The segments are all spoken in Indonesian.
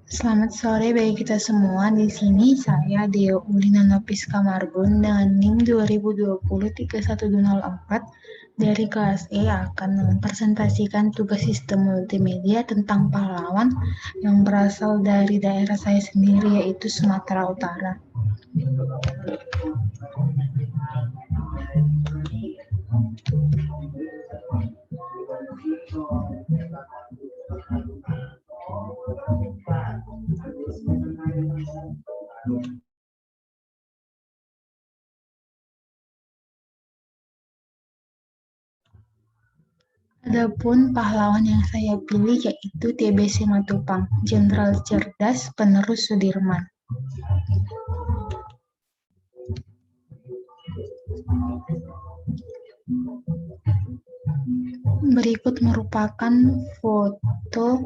Selamat sore bagi kita semua. Di sini saya Deo Ulina Nopiska Marbun dengan NIM 2020-31204 dari kelas E akan mempresentasikan tugas sistem multimedia tentang pahlawan yang berasal dari daerah saya sendiri yaitu Sumatera Utara. Adapun pahlawan yang saya pilih yaitu TB Simatupang, Jenderal cerdas penerus Sudirman. Berikut merupakan foto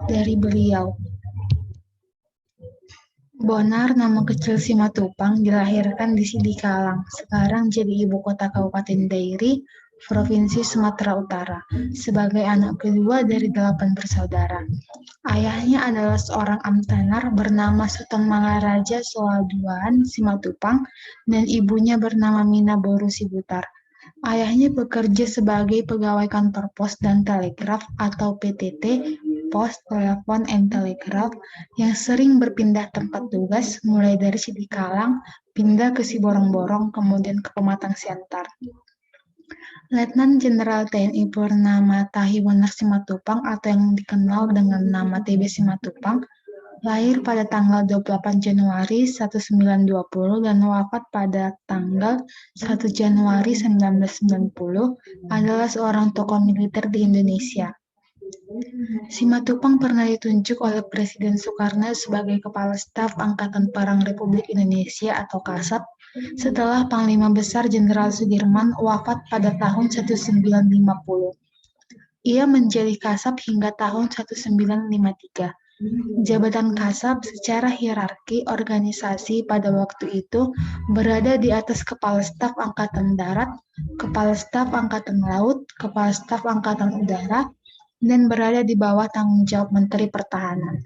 dari beliau. Bonar, nama kecil Simatupang, dilahirkan di Sidikalang, sekarang jadi ibu kota Kabupaten Dairi, Provinsi Sumatera Utara, sebagai anak kedua dari 8 bersaudara. Ayahnya adalah seorang amtanar bernama Sultan Mangaraja Soaduan Simatupang dan ibunya bernama Mina Boru Sibutar. Ayahnya bekerja sebagai pegawai kantor pos dan telegraf atau PTT, Pos, Telepon, and Telegraph, yang sering berpindah tempat tugas mulai dari Sidikalang, pindah ke Siborong-Borong, kemudian ke Pematang Siantar. Letnan Jenderal TNI Purnama Tahi Wenar Simatupang atau yang dikenal dengan nama TB Simatupang lahir pada tanggal 28 Januari 1920 dan wafat pada tanggal 1 Januari 1990 adalah seorang tokoh militer di Indonesia. Simatupang pernah ditunjuk oleh Presiden Soekarno sebagai Kepala Staf Angkatan Perang Republik Indonesia atau Kasat setelah Panglima Besar Jenderal Sudirman wafat pada tahun 1950. Ia menjadi Kasat hingga tahun 1953. Jabatan Kasat secara hierarki organisasi pada waktu itu berada di atas Kepala Staf Angkatan Darat, Kepala Staf Angkatan Laut, Kepala Staf Angkatan Udara, dan berada di bawah tanggung jawab Menteri Pertahanan.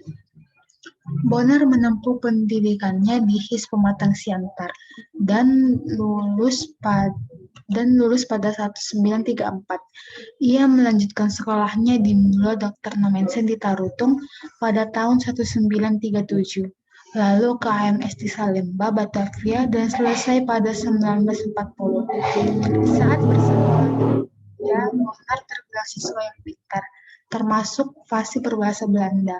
Bonar menempuh pendidikannya di HIS Pematang Siantar dan lulus pada 1934. Ia melanjutkan sekolahnya di Mulo Dr. Nomensen di Tarutung pada tahun 1937, lalu ke HMS di Salemba, Batavia, dan selesai pada 1940. Saat bersekolah, Bonar terbilang siswa yang pintar, termasuk fasih berbahasa Belanda.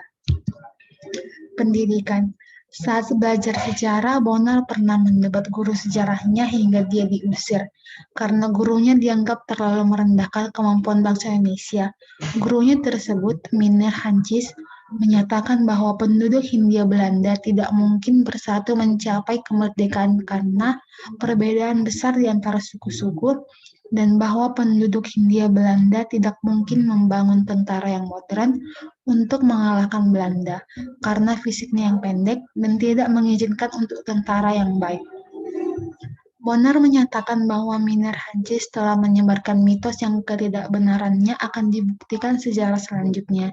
Pendidikan. Saat belajar sejarah, Bonar pernah mendebat guru sejarahnya hingga dia diusir karena gurunya dianggap terlalu merendahkan kemampuan bangsa Indonesia. Gurunya tersebut, Miner Hancis, menyatakan bahwa penduduk Hindia Belanda tidak mungkin bersatu mencapai kemerdekaan karena perbedaan besar di antara suku-suku dan bahwa penduduk Hindia Belanda tidak mungkin membangun tentara yang modern untuk mengalahkan Belanda karena fisiknya yang pendek dan tidak mengizinkan untuk tentara yang baik. Bonar menyatakan bahwa Miner Hancis telah menyebarkan mitos yang ketidakbenarannya akan dibuktikan sejarah selanjutnya.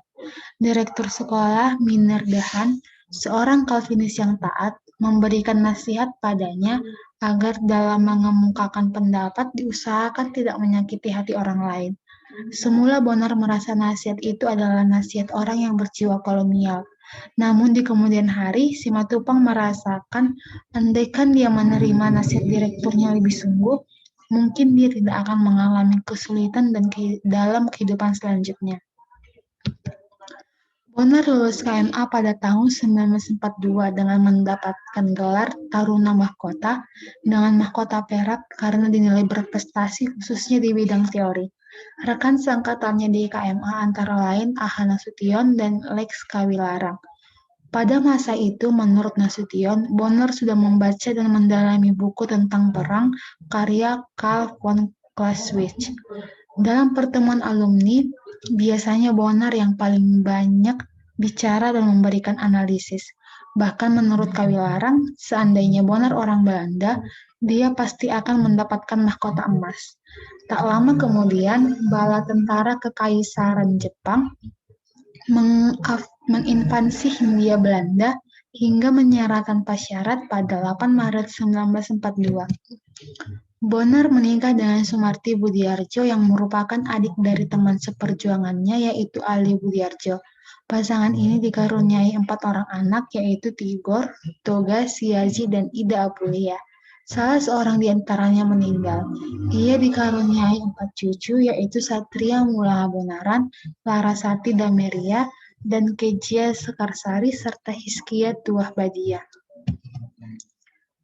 Direktur sekolah, Miner Dehan, seorang Calvinis yang taat, memberikan nasihat padanya agar dalam mengemukakan pendapat diusahakan tidak menyakiti hati orang lain. Semula Bonar merasa nasihat itu adalah nasihat orang yang berjiwa kolonial. Namun di kemudian hari, Simatupang merasakan andaikan dia menerima nasihat direkturnya lebih sungguh, mungkin dia tidak akan mengalami kesulitan dalam kehidupan selanjutnya. Bonar lulus KMA pada tahun 1942 dengan mendapatkan gelar Taruna Mahkota dengan mahkota perak karena dinilai berprestasi khususnya di bidang teori. Rekan seangkatannya di KMA antara lain Aha Nasution dan Lex Kawilarang. Pada masa itu, menurut Nasution, Bonar sudah membaca dan mendalami buku tentang perang karya Karl von Clausewitz. Dalam pertemuan alumni, biasanya Bonar yang paling banyak bicara dan memberikan analisis. Bahkan menurut Kawilarang, seandainya Bonar orang Belanda, dia pasti akan mendapatkan mahkota emas. Tak lama kemudian, bala tentara Kekaisaran Jepang menginvasi Hindia Belanda hingga menyerah tanpa syarat pada 8 Maret 1942. Bonner menikah dengan Sumarti Budiarjo yang merupakan adik dari teman seperjuangannya yaitu Ali Budiarjo. Pasangan ini dikaruniai 4 orang anak yaitu Tigor, Toga, Siazi, dan Ida Apulia. Salah seorang di antaranya meninggal. Ia dikaruniai 4 cucu yaitu Satria Mulaha Bonaran, Larasati Dameria, dan Kejia Sekarsari serta Hizkia Tuah Badia.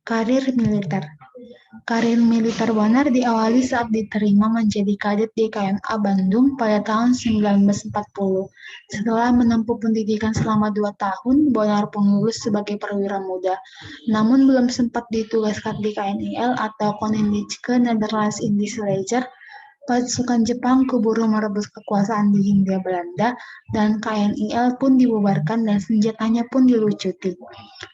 Karir militer. Karir militer Bonner diawali saat diterima menjadi kadet di KMA Bandung pada tahun 1940. Setelah menempuh pendidikan selama 2 tahun, Bonner pun lulus sebagai perwira muda. Namun belum sempat ditugaskan di KNIL atau Koninklijke Nederlands Indische Leger. Pasukan Jepang keburu merebut kekuasaan di Hindia Belanda dan KNIL pun dibubarkan dan senjatanya pun dilucuti.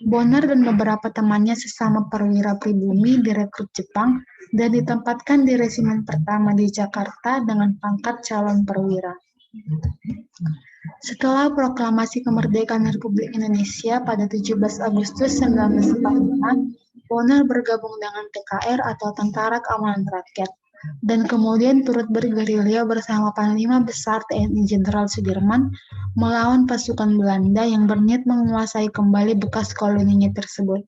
Bonner dan beberapa temannya sesama perwira pribumi direkrut Jepang dan ditempatkan di resimen pertama di Jakarta dengan pangkat calon perwira. Setelah proklamasi kemerdekaan Republik Indonesia pada 17 Agustus 1945, Bonner bergabung dengan TKR atau Tentara Keamanan Rakyat dan kemudian turut bergerilya bersama Panglima Besar TNI Jenderal Sudirman melawan pasukan Belanda yang berniat menguasai kembali bekas koloninya tersebut.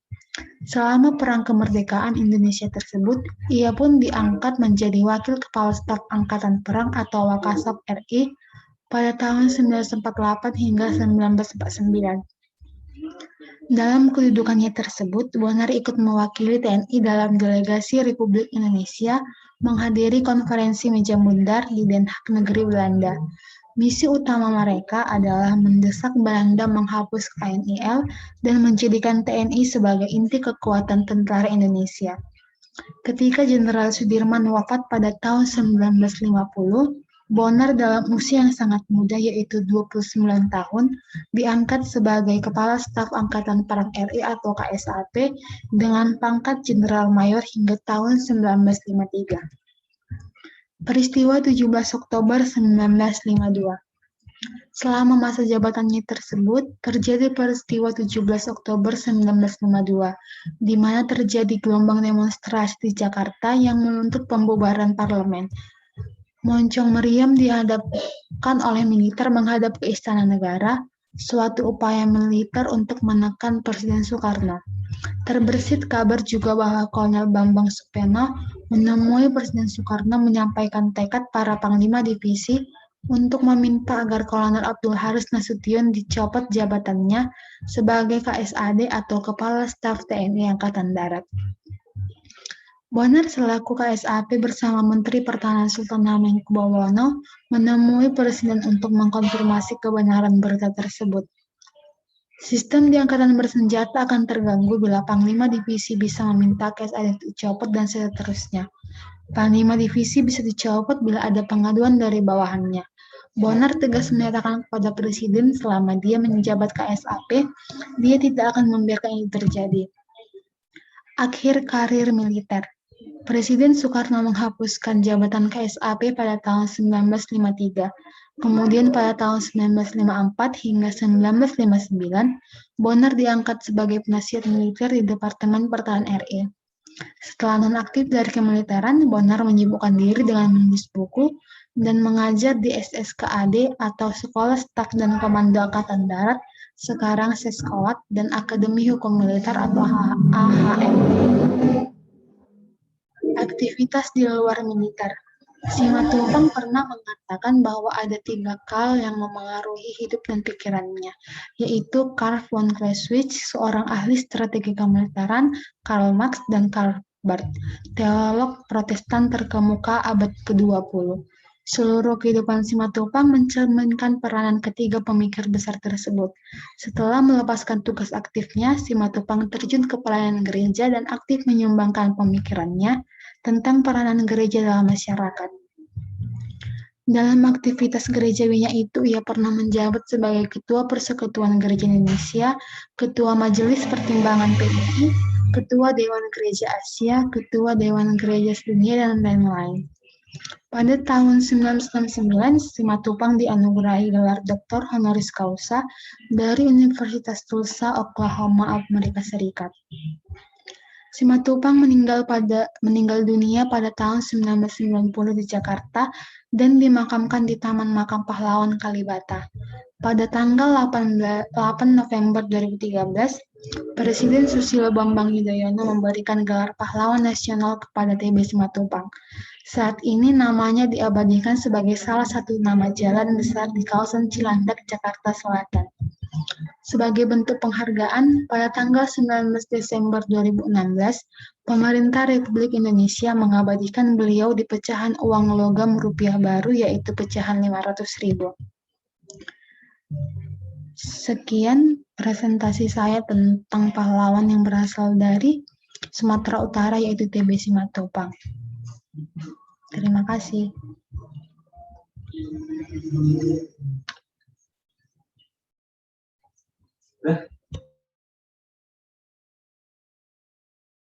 Selama Perang Kemerdekaan Indonesia tersebut, ia pun diangkat menjadi Wakil Kepala Staf Angkatan Perang atau Wakasab RI pada tahun 1948 hingga 1949. Dalam kedudukannya tersebut, Bonner ikut mewakili TNI dalam delegasi Republik Indonesia menghadiri konferensi meja bundar di Den Haag negeri Belanda. Misi utama mereka adalah mendesak Belanda menghapus KNIL dan menjadikan TNI sebagai inti kekuatan tentara Indonesia. Ketika Jenderal Sudirman wafat pada tahun 1950, Bonner dalam usia yang sangat muda yaitu 29 tahun diangkat sebagai Kepala Staf Angkatan Perang RI atau KSAP dengan pangkat Jenderal Mayor hingga tahun 1953. Peristiwa 17 Oktober 1952. Selama masa jabatannya tersebut, terjadi peristiwa 17 Oktober 1952, di mana terjadi gelombang demonstrasi di Jakarta yang menuntut pembubaran parlemen. Moncong meriam dihadapkan oleh militer menghadap ke Istana Negara, suatu upaya militer untuk menekan Presiden Soekarno. Terbersit kabar juga bahwa Kolonel Bambang Supeno menemui Presiden Soekarno menyampaikan tekad para panglima divisi untuk meminta agar Kolonel Abdul Haris Nasution dicopot jabatannya sebagai KSAD atau Kepala Staf TNI Angkatan Darat. Bonner selaku KSAP bersama Menteri Pertahanan Sultan Hamengkubuwono menemui Presiden untuk mengkonfirmasi kebenaran berita tersebut. Sistem di angkatan bersenjata akan terganggu bila Panglima Divisi bisa meminta KSAD dicopot dan seterusnya. Panglima Divisi bisa dicopot bila ada pengaduan dari bawahannya. Bonner tegas menyatakan kepada Presiden selama dia menjabat KSAP, dia tidak akan membiarkan ini terjadi. Akhir karir militer. Presiden Soekarno menghapuskan jabatan KSAP pada tahun 1953. Kemudian pada tahun 1954 hingga 1959, Bonner diangkat sebagai penasihat militer di Departemen Pertahanan RI. Setelah nonaktif dari kemiliteran, Bonner menyibukkan diri dengan menulis buku dan mengajar di SSKAD atau Sekolah Staf dan Komando Angkatan Darat, sekarang Seskoat, dan Akademi Hukum Militer atau AHM. Aktivitas di luar militer. Simatupang pernah mengatakan bahwa ada 3 hal yang memengaruhi hidup dan pikirannya, yaitu Karl von Clausewitz, seorang ahli strategi kemiliteran, Karl Marx, dan Karl Barth, teolog Protestan terkemuka abad ke-20. Seluruh kehidupan Simatupang mencerminkan peranan ketiga pemikir besar tersebut. Setelah melepaskan tugas aktifnya, Simatupang terjun ke pelayanan gereja dan aktif menyumbangkan pemikirannya tentang peranan gereja dalam masyarakat. Dalam aktivitas gerejawinya itu, ia pernah menjabat sebagai Ketua Persekutuan Gereja Indonesia, Ketua Majelis Pertimbangan PII, Ketua Dewan Gereja Asia, Ketua Dewan Gereja Sedunia, dan lain-lain. Pada tahun 1969, Simatupang dianugerahi gelar Doktor Honoris Causa dari Universitas Tulsa, Oklahoma, Amerika Serikat. Simatupang meninggal dunia pada tahun 1990 di Jakarta dan dimakamkan di Taman Makam Pahlawan Kalibata. Pada tanggal 8 November 2013, Presiden Susilo Bambang Yudhoyono memberikan gelar Pahlawan Nasional kepada TB Simatupang. Saat ini namanya diabadikan sebagai salah satu nama jalan besar di kawasan Cilandak, Jakarta Selatan. Sebagai bentuk penghargaan, pada tanggal 19 Desember 2016, pemerintah Republik Indonesia mengabadikan beliau di pecahan uang logam rupiah baru, yaitu pecahan 500.000. Sekian presentasi saya tentang pahlawan yang berasal dari Sumatera Utara, yaitu TB Simatupang. Terima kasih.